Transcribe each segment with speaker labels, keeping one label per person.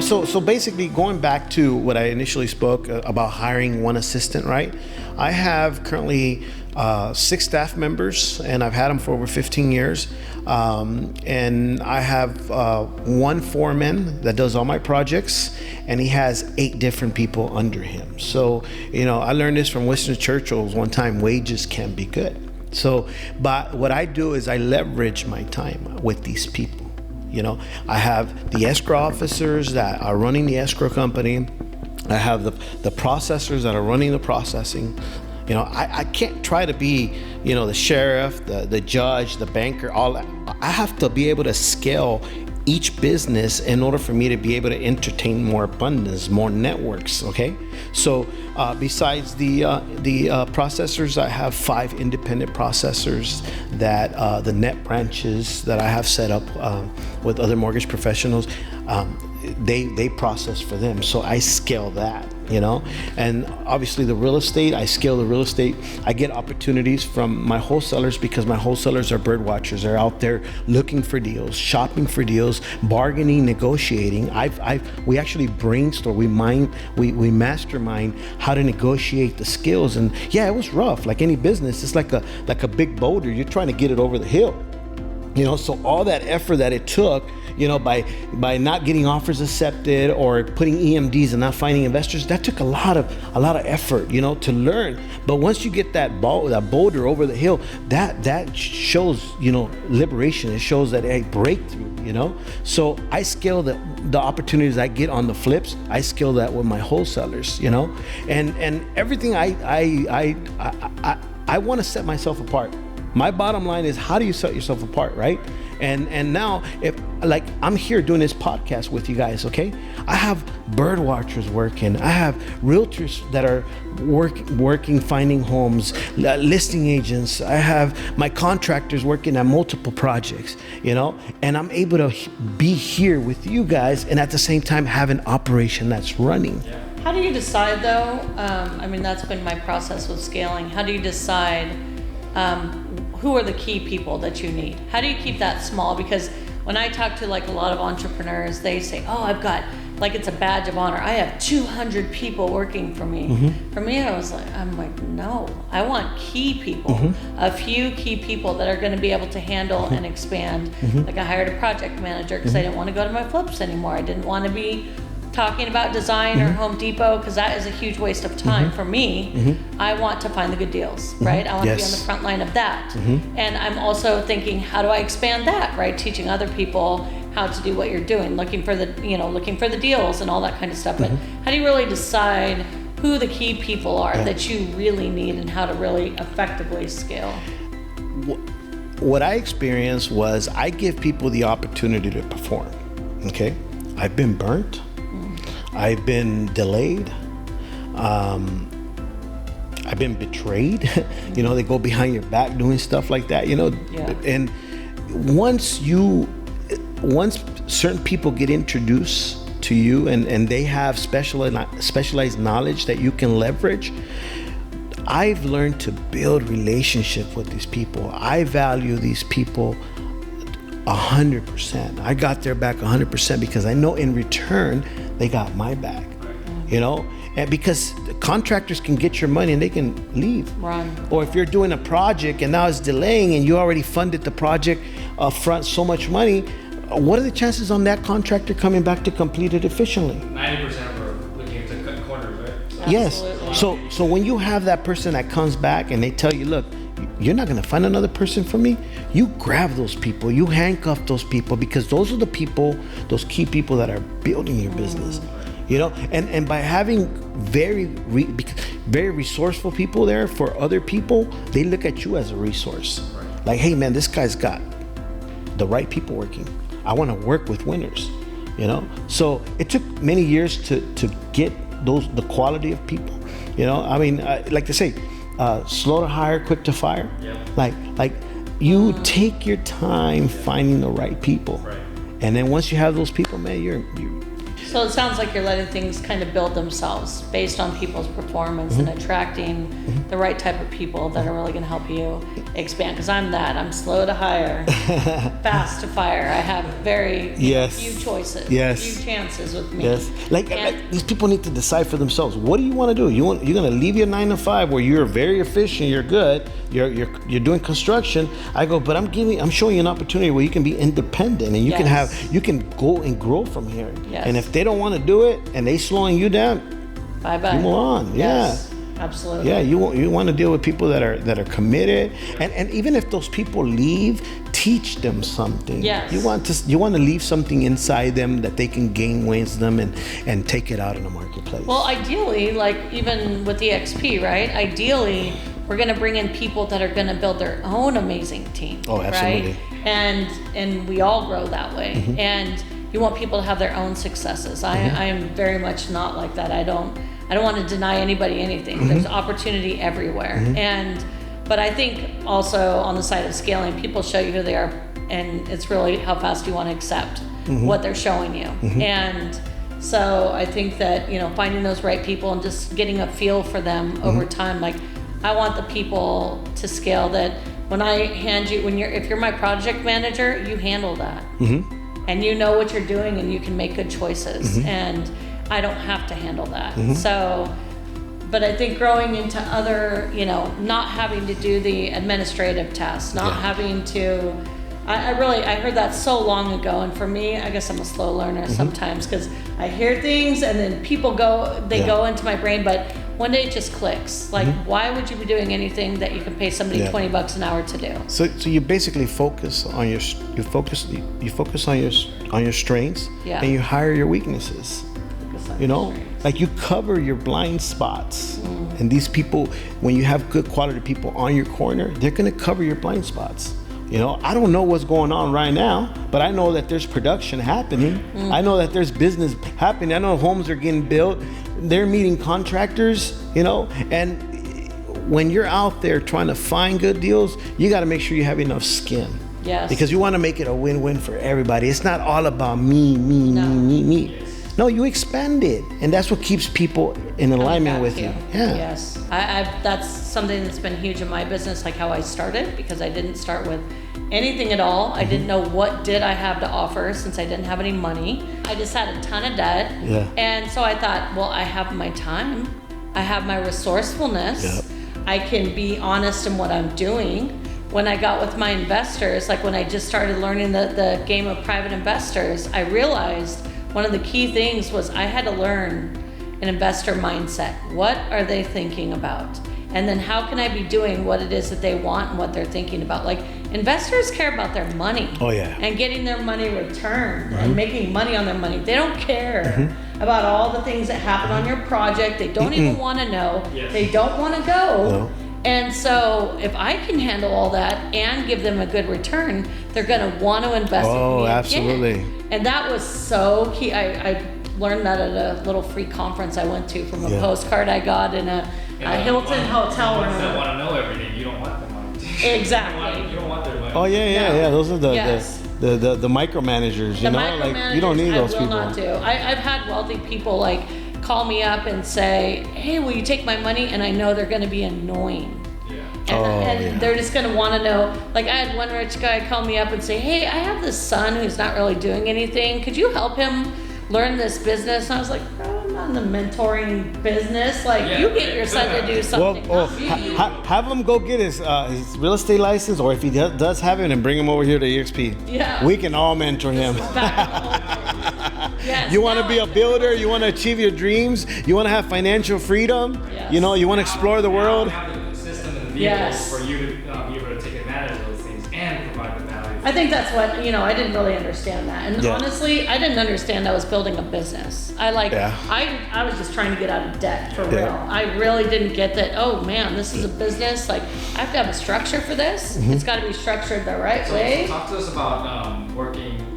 Speaker 1: So basically, going back to what I initially spoke about hiring one assistant, right? I have currently 6 staff members, and I've had them for over 15 years. And I have one foreman that does all my projects, and he has 8 different people under him. So, I learned this from Winston Churchill's one time: wages can be good. So, but what I do is I leverage my time with these people. I have the escrow officers that are running the escrow company. I have the processors that are running the processing. I can't try to be, the sheriff, the judge, the banker, all that. I have to be able to scale each business in order for me to be able to entertain more abundance, more networks, okay? So besides the processors, I have 5 independent processors that the net branches that I have set up with other mortgage professionals, they process for them. So I scale that, and obviously the real estate, I scale the real estate. I get opportunities from my wholesalers because my wholesalers are bird watchers. They're out there looking for deals, shopping for deals, bargaining, negotiating. We actually brainstorm, we mastermind how to negotiate the skills. And yeah, it was rough. Like any business, it's like a big boulder. You're trying to get it over the hill. So all that effort that it took, by not getting offers accepted or putting EMDs and not finding investors, that took a lot of effort, to learn. But once you get that boulder over the hill, that shows, liberation. It shows that a breakthrough, So I scale the opportunities I get on the flips. I scale that with my wholesalers, and everything I want to set myself apart. My bottom line is, how do you set yourself apart, right? And now, if like I'm here doing this podcast with you guys, okay? I have bird watchers working. I have realtors that are working finding homes, listing agents. I have my contractors working at multiple projects, and I'm able to be here with you guys and at the same time have an operation that's running.
Speaker 2: Yeah. How do you decide though? That's been my process with scaling. How do you decide who are the key people that you need? How do you keep that small? Because when I talk to like a lot of entrepreneurs, they say, oh, I've got, like it's a badge of honor, I have 200 people working for me. Mm-hmm. For me, I'm like, no, I want key people, a few key people that are gonna be able to handle and expand. Like I hired a project manager because I didn't want to go to my flips anymore. I didn't want to be talking about design or Home Depot, because that is a huge waste of time for me. I want to find the good deals, right? I want to be on the front line of that. And I'm also thinking, how do I expand that, right? Teaching other people how to do what you're doing, looking for the deals and all that kind of stuff. But how do you really decide who the key people are that you really need and how to really effectively scale?
Speaker 1: What I experienced was I give people the opportunity to perform, okay? I've been burnt. I've been delayed. I've been betrayed. They go behind your back doing stuff like that, And once certain people get introduced to you and they have specialized knowledge that you can leverage, I've learned to build relationship with these people. I value these people 100%. I got their back 100% because I know in return they got my back, and because contractors can get your money and they can leave.
Speaker 2: Run.
Speaker 1: Or if you're doing a project and now it's delaying and you already funded the project up front so much money, what are the chances on that contractor coming back to complete it efficiently?
Speaker 3: 90% are looking to cut corners, right?
Speaker 1: Yes. So when you have that person that comes back and they tell you, look, you're not going to find another person for me, you grab those people, you handcuff those people, because those are the people, those key people that are building your business, and by having very resourceful people there for other people, they look at you as a resource. Like, hey man, this guy's got the right people working. I want to work with winners, So it took many years to get the quality of people, like they say, slow to hire, quick to fire. Like you take your time finding the right people, and then once you have those people, man,
Speaker 2: So it sounds like you're letting things kind of build themselves based on people's performance and attracting the right type of people that are really going to help you expand. Because I'm slow to hire, fast to fire. I have very few choices, few chances with me.
Speaker 1: Yes, like these people need to decide for themselves. What do you want to do? You're going to leave your 9 to 5 where you're very efficient, you're good, you're doing construction. I go, but I'm showing you an opportunity where you can be independent and you can go and grow from here.
Speaker 2: Yes.
Speaker 1: And if they don't want to do it and they slowing you down,
Speaker 2: bye-bye.
Speaker 1: you move on.
Speaker 2: Yes, absolutely.
Speaker 1: Yeah, you want to deal with people that are committed, and even if those people leave, teach them something.
Speaker 2: Yes.
Speaker 1: You want to leave something inside them that they can gain wisdom and take it out in the marketplace.
Speaker 2: Well, ideally, like even with the XP, right? Ideally, we're going to bring in people that are going to build their own amazing team.
Speaker 1: Oh, absolutely.
Speaker 2: Right? And we all grow that way. And you want people to have their own successes. I am very much not like that. I don't want to deny anybody anything. There's opportunity everywhere. But I think also on the side of scaling, people show you who they are, and it's really how fast you want to accept what they're showing you. And so I think that, finding those right people and just getting a feel for them over time. Like, I want the people to scale that when I hand you, if you're my project manager, you handle that. And you know what you're doing and you can make good choices. And I don't have to handle that. So, but I think growing into other, not having to do the administrative tasks, not having to, I heard that so long ago. And for me, I guess I'm a slow learner sometimes because I hear things and then people go into my brain, but one day it just clicks. Like, why would you be doing anything that you can pay somebody $20 an hour to do?
Speaker 1: So you basically focus on your strengths and you hire your weaknesses. Like you cover your blind spots. And these people, when you have good quality people on your corner, they're going to cover your blind spots. I don't know what's going on right now, but I know that there's production happening. I know that there's business happening. I know homes are getting built. They're meeting contractors, and when you're out there trying to find good deals, you got to make sure you have enough skin.
Speaker 2: Yes.
Speaker 1: Because you want to make it a win-win for everybody. It's not all about me. No, you expand it, and that's what keeps people in alignment with you. Yeah.
Speaker 2: Yes, that's something that's been huge in my business, like how I started, because I didn't start with anything at all. I didn't know what did I have to offer since I didn't have any money. I just had a ton of debt, and so I thought, well, I have my time, I have my resourcefulness, I can be honest in what I'm doing. When I got with my investors, like when I just started learning the game of private investors, I realized one of the key things was I had to learn an investor mindset. What are they thinking about? And then how can I be doing what it is that they want and what they're thinking about? Like, investors care about their money.
Speaker 1: Oh, yeah.
Speaker 2: And getting their money returned and making money on their money. They don't care about all the things that happen on your project. They don't even want to know.
Speaker 3: Yes.
Speaker 2: They don't want to go.
Speaker 1: No.
Speaker 2: And so if I can handle all that and give them a good return, they're going to want to invest with me again.
Speaker 1: Absolutely.
Speaker 2: And that was so key. I learned that at a little free conference I went to from a postcard I got in a Hilton hotel room.
Speaker 3: The ones that want to know everything, you don't want them on.
Speaker 2: Exactly.
Speaker 3: You don't want their money.
Speaker 1: Oh yeah. Those are the micromanagers.
Speaker 2: The micromanagers,
Speaker 1: you don't need those
Speaker 2: I will
Speaker 1: people.
Speaker 2: not do. I've had wealthy people like call me up and say, hey, will you take my money? And I know they're going to be annoying. And they're just going to want to know. Like, I had one rich guy call me up and say, hey, I have this son who's not really doing anything. Could you help him learn this business? And I was like, I'm not in the mentoring business. Like, you get your son to do something.
Speaker 1: Have him go get his real estate license, or if he does have it, and bring him over here to EXP.
Speaker 2: Yeah.
Speaker 1: We can all mentor him.
Speaker 2: Yes,
Speaker 1: you want to be a builder? You want to achieve your dreams? You want to have financial freedom?
Speaker 2: Yes.
Speaker 1: You want to explore the world?
Speaker 3: Have the system and the vehicles for you to be able to take advantage of those things and provide the value.
Speaker 2: I think that's what, I didn't really understand that. And honestly, I didn't understand I was building a business. I was just trying to get out of debt for real. I really didn't get that, oh man, this is a business. Like, I have to have a structure for this. It's got to be structured the right way.
Speaker 3: So talk to us about working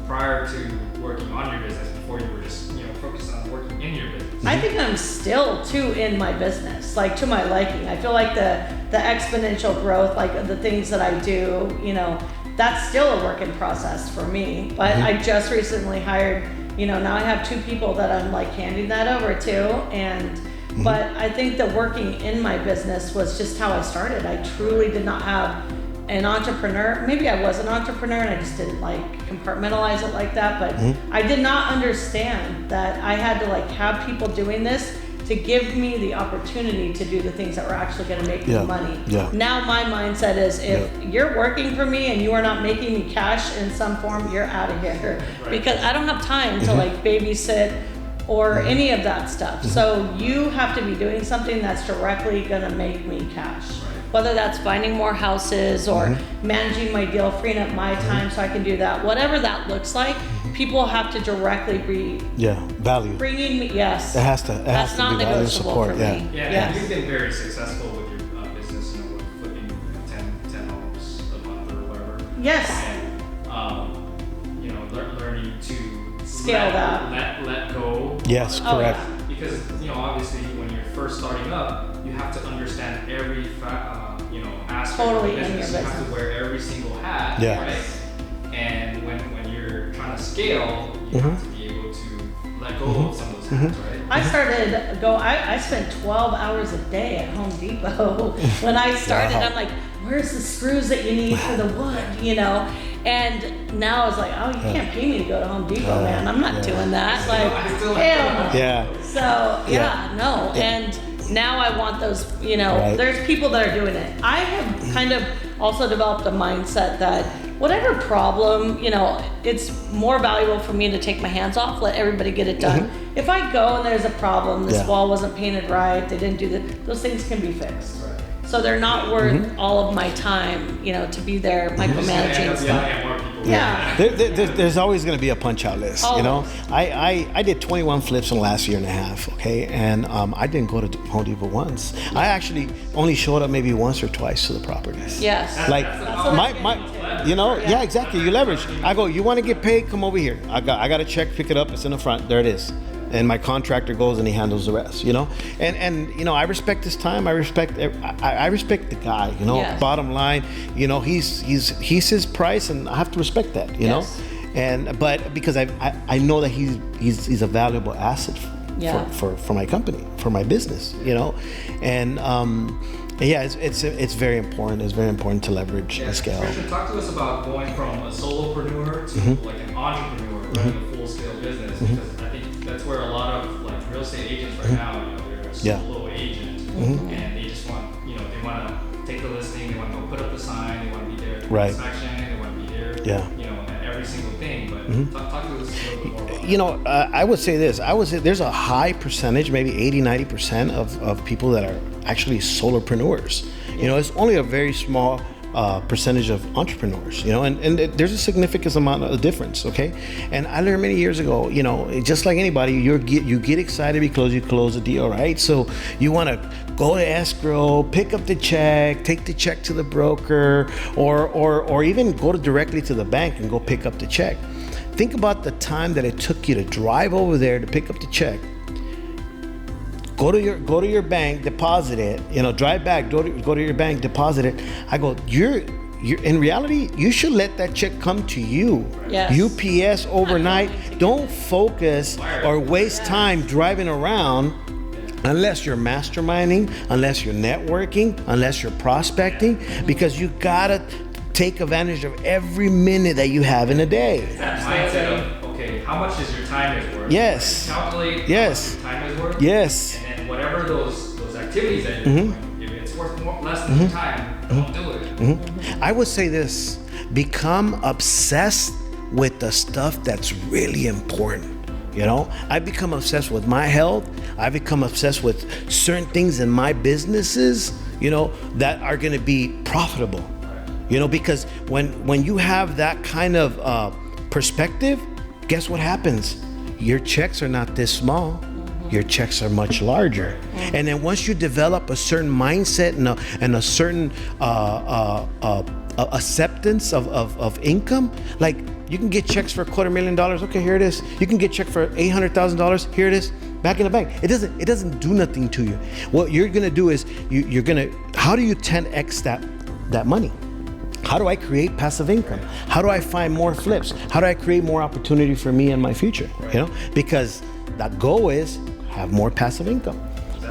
Speaker 3: prior to working on your business before you were just, focused on working in your business.
Speaker 2: I think I'm still too in my business, like to my liking. I feel like the exponential growth, like the things that I do, that's still a work in process for me. But I just recently hired now I have 2 people that I'm like handing that over to, and but I think that working in my business was just how I started. I truly did not have an entrepreneur. Maybe I was an entrepreneur and I just didn't like compartmentalize it like that, but I did not understand that I had to like have people doing this to give me the opportunity to do the things that were actually going to make me money. Now my mindset is, if you're working for me and you are not making me cash in some form, you're out of here. Because I don't have time to like babysit or any of that stuff. So you have to be doing something that's directly going to make me cash. Whether that's finding more houses or managing my deal, freeing up my time so I can do that. Whatever that looks like, people have to directly be
Speaker 1: value.
Speaker 2: Bringing me, yes.
Speaker 1: It has to
Speaker 2: That's not
Speaker 1: be value
Speaker 2: negotiable
Speaker 1: support.
Speaker 2: for me.
Speaker 3: Yeah, and you've been very successful with your business, with flipping 10 homes a month or whatever.
Speaker 2: Yes.
Speaker 3: And, learning to
Speaker 2: Scale that.
Speaker 3: Let go.
Speaker 1: Yes, correct.
Speaker 3: Because, obviously when you're first starting up, you have to understand every, aspect
Speaker 2: Totally
Speaker 3: of the
Speaker 2: in your
Speaker 3: business. You have
Speaker 2: business.
Speaker 3: to wear every single hat, right? And when you're trying to scale, you have to be able to let go of some of those hats, right?
Speaker 2: I spent 12 hours a day at Home Depot. When I started, I'm like, where's the screws that you need for the wood, And now it's like, oh, you can't pay me to go to Home Depot, man. I'm not doing that. Like, hell no.
Speaker 1: Yeah.
Speaker 2: So, no. And now I want those, there's people that are doing it. I have kind of also developed a mindset that whatever problem, it's more valuable for me to take my hands off, let everybody get it done. If I go and there's a problem, this wall wasn't painted right, they didn't do those things can be fixed. So they're not worth all of my time, to be there micromanaging stuff.
Speaker 1: There's always going to be a punch out list. I did 21 flips in the last year and a half. Okay, and I didn't go to Home Depot once. I actually only showed up maybe once or twice to the properties.
Speaker 2: Yes.
Speaker 1: Like yeah, exactly. You leverage. I go, you want to get paid? Come over here. I got a check. Pick it up. It's in the front. There it is. And my contractor goes and he handles the rest, and I respect his time. I respect the guy, Bottom line, he's his price, and I have to respect that, but because I know that he's a valuable asset for my company, for my business, and it's very important. It's very important to leverage and scale.
Speaker 3: Christian, talk to us about going from a solopreneur to like an entrepreneur running a full scale business, because I think that's where a lot of like real estate agents right now, they're a solo agent, and they just want, they want to take the listing, they want to go put up the sign, they want to be there at the inspection, they want to be there, at every single thing. But talk to us a little bit more about that.
Speaker 1: I would say this. I would say there's a high percentage, maybe 80-90% of people that are actually solopreneurs. It's only a very small percentage of entrepreneurs, and there's a significant amount of difference, okay? And I learned many years ago, just like anybody, you get excited because you close a deal, right? So you want to go to escrow, pick up the check, take the check to the broker, or even go directly to the bank and go pick up the check. Think about the time that it took you to drive over there to pick up the check. Go to your bank, deposit it. Drive back, go to your bank, deposit it. I go, you're in reality, you should let that check come to you.
Speaker 2: Yes.
Speaker 1: UPS overnight. Don't focus or waste time driving around unless you're masterminding, unless you're networking, unless you're prospecting, because you gotta take advantage of every minute that you have in a day.
Speaker 3: It's that mindset of, okay, how much is your time is worth?
Speaker 1: Yes.
Speaker 3: Calculate
Speaker 1: yes.
Speaker 3: how much your time is worth.
Speaker 1: Yes.
Speaker 3: And then whatever those activities that you're doing, if it's worth less than your time, don't do it.
Speaker 1: I would say this: become obsessed with the stuff that's really important. I become obsessed with my health. I become obsessed with certain things in my businesses, that are going to be profitable. Because when you have that kind of perspective, guess what happens? Your checks are not this small. Your checks are much larger. And then once you develop a certain mindset and a certain acceptance of income, like you can get checks for $250,000. Okay, here it is. You can get check for $800,000. Here it is, back in the bank. It doesn't do nothing to you. What you're gonna do is you're gonna, how do you 10x that money? How do I create passive income? How do I find more flips? How do I create more opportunity for me and my future? You know, because that goal is have more passive income.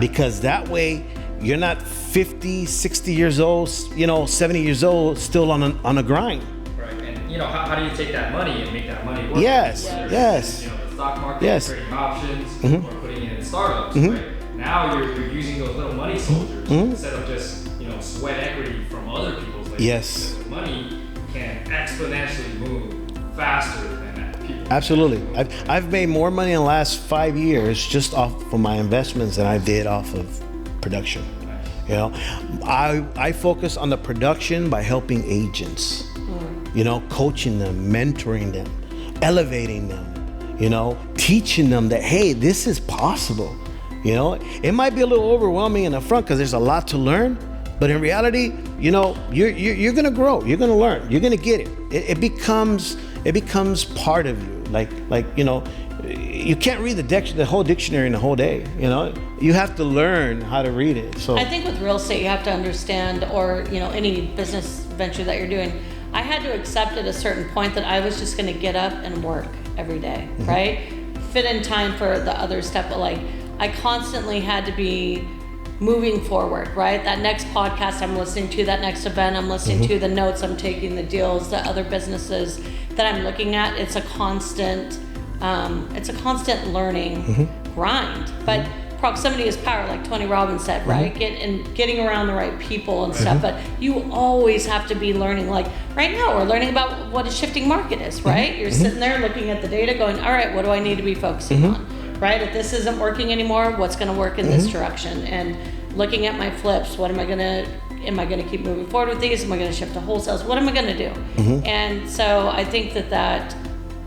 Speaker 1: Because that way you're not 50, 60 years old, 70 years old, still on a grind.
Speaker 3: Right. And how do you take that money and make that money work?
Speaker 1: Yes.
Speaker 3: The stock market, trading options, or putting it in startups. Right? Now you're using those little money soldiers instead of just sweat equity from other people's labor.
Speaker 1: Yes.
Speaker 3: The money can exponentially move faster than people.
Speaker 1: Absolutely. I've made more money in the last 5 years just off of my investments than I did off of production. I focus on the production by helping agents, coaching them, mentoring them, elevating them, teaching them that, hey, this is possible. It might be a little overwhelming in the front because there's a lot to learn, but in reality, you're gonna grow, you're gonna learn, you're gonna get it. It becomes part of you. Like you can't read the whole dictionary in a whole day. You have to learn how to read it. So
Speaker 2: I think with real estate, you have to understand, or any business venture that you're doing, I had to accept at a certain point that I was just going to get up and work every day, right? Fit in time for the other stuff, but I constantly had to be moving forward, right? That next podcast I'm listening to, that next event I'm listening to, the notes I'm taking, the deals, the other businesses that I'm looking at. It's a constant learning grind. But proximity is power, like Tony Robbins said, right? Getting around the right people and stuff. But you always have to be learning. Like right now, we're learning about what a shifting market is, right? You're sitting there looking at the data, going, all right, what do I need to be focusing on? Right? If this isn't working anymore, what's going to work in this direction? And looking at my flips, am I going to keep moving forward with these? Am I going to shift to wholesales? What am I going to do? And so I think that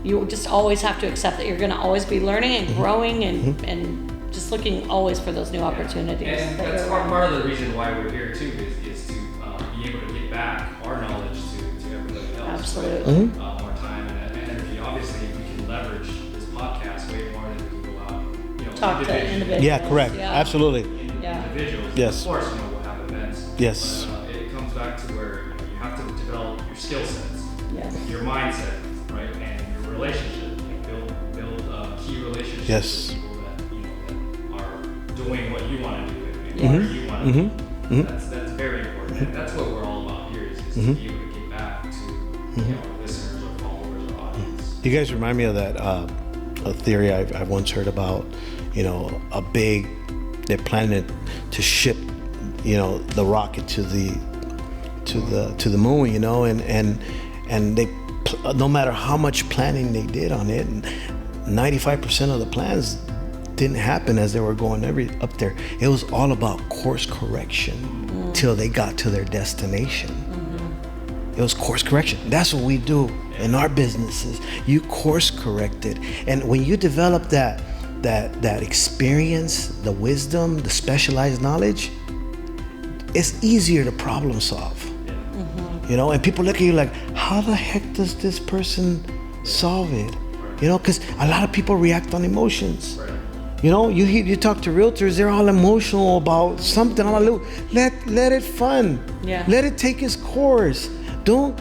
Speaker 2: you just always have to accept that you're going to always be learning and growing and just looking always for those new opportunities.
Speaker 3: And that's part of the reason why we're here too, is to be able to give back our knowledge to everybody else.
Speaker 2: Absolutely.
Speaker 3: More time and energy. Obviously, we can leverage this podcast way more than we can go out,
Speaker 2: Talk to individuals.
Speaker 1: Yeah, correct.
Speaker 2: Yeah.
Speaker 1: Absolutely.
Speaker 3: Individuals.
Speaker 1: Yes.
Speaker 3: Of course, we'll have events.
Speaker 1: Yes.
Speaker 3: But, it comes back to where you have to develop your skill sets, your mindset, right, and your relationship. Build key relationships
Speaker 1: Yes.
Speaker 3: with people that are doing what you want to do and where you want to do. That's very important. And that's what we're all about here is to be able to get back to our listeners or followers or audience.
Speaker 1: You guys remind me of that a theory I once heard about. They're planning to ship, the rocket to the moon, and they, no matter how much planning they did on it, 95% of the plans didn't happen as they were going up there. It was all about course correction till they got to their destination. It was course correction. That's what we do in our businesses. You course correct it, and when you develop that experience, the wisdom, the specialized knowledge, it's easier to problem solve. And people look at you like, how the heck does this person solve it? Because a lot of people react on emotions. You talk to realtors, they're all emotional about something. I'm like, let it fun. Let it take its course. Don't.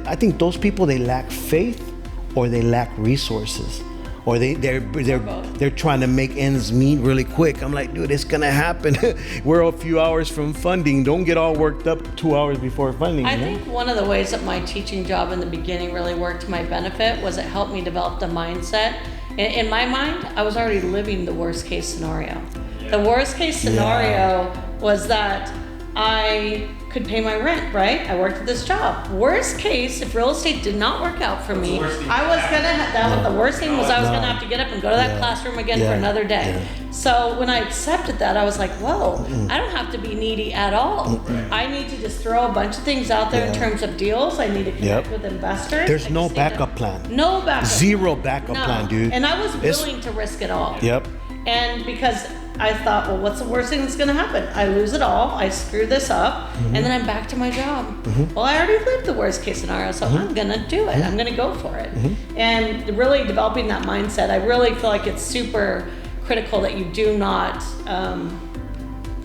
Speaker 1: I think those people, they lack faith or they lack resources. Or they're trying to make ends meet really quick. I'm like, dude, it's gonna happen. We're a few hours from funding. Don't get all worked up 2 hours before funding.
Speaker 2: I think one of the ways that my teaching job in the beginning really worked to my benefit was it helped me develop the mindset. In my mind, I was already living the worst case scenario. The worst case scenario was that I could pay my rent, right? I worked at this job. Worst case, if real estate did not work out for me, the worst thing was I was gonna have to get up and go to that classroom again for another day. So when I accepted that, I was like, whoa, I don't have to be needy at all. I need to just throw a bunch of things out there in terms of deals. I need to connect with investors.
Speaker 1: There's no backup plan.
Speaker 2: No backup.
Speaker 1: Zero backup plan, dude.
Speaker 2: And I was willing to risk it all.
Speaker 1: Yep.
Speaker 2: And because I thought, well, what's the worst thing that's going to happen? I lose it all. I screw this up, and then I'm back to my job. Well, I already lived the worst case scenario, so I'm going to do it. I'm going to go for it. And really developing that mindset, I really feel like it's super critical that you do not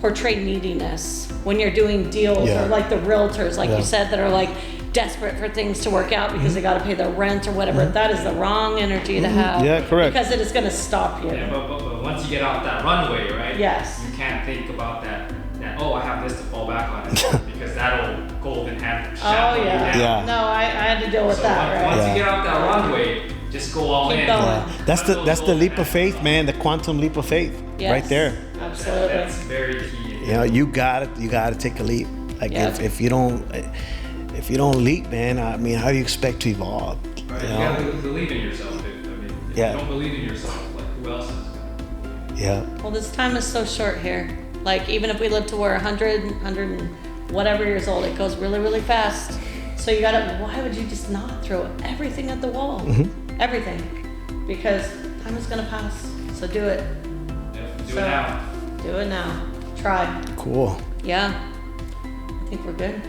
Speaker 2: portray neediness when you're doing deals,
Speaker 1: Yeah.
Speaker 2: or like the realtors, like
Speaker 1: Yeah.
Speaker 2: you said, that are like desperate for things to work out because they got to pay their rent or whatever. That is the wrong energy to have.
Speaker 1: Yeah, correct.
Speaker 2: Because it is going to stop you.
Speaker 3: Yeah, but once you get out that runway, right?
Speaker 2: Yes.
Speaker 3: You can't think about that, oh, I have this to fall back on, because that'll golden hand
Speaker 2: Oh
Speaker 3: shackle you
Speaker 2: yeah.
Speaker 3: down.
Speaker 1: Yeah.
Speaker 2: No, I had to deal with
Speaker 3: So
Speaker 2: that, right?
Speaker 3: once
Speaker 1: Yeah.
Speaker 3: you get out that runway, just go all
Speaker 2: Keep
Speaker 3: in.
Speaker 2: going.
Speaker 1: Yeah. That's the leap of faith, man. The quantum leap of faith,
Speaker 2: Yes.
Speaker 1: right there.
Speaker 2: Absolutely.
Speaker 3: That's very key.
Speaker 1: You know, you gotta take a leap. Like
Speaker 2: Yeah.
Speaker 1: if you don't leap, man, I mean, how do you expect to evolve?
Speaker 3: Right?
Speaker 1: You
Speaker 3: You
Speaker 1: know?
Speaker 3: gotta believe in yourself. If
Speaker 1: Yeah.
Speaker 3: you don't believe in yourself, like who else is gonna?
Speaker 1: Yeah.
Speaker 2: Well, this time is so short here. Like, even if we live to where 100 and whatever years old, it goes really, really fast. So you gotta, why would you just not throw everything at the wall? Everything. Because time is gonna pass. So do it.
Speaker 3: Yeah, do
Speaker 2: So-
Speaker 3: it now.
Speaker 2: Do it now. Try.
Speaker 1: Cool.
Speaker 2: Yeah. I think we're good.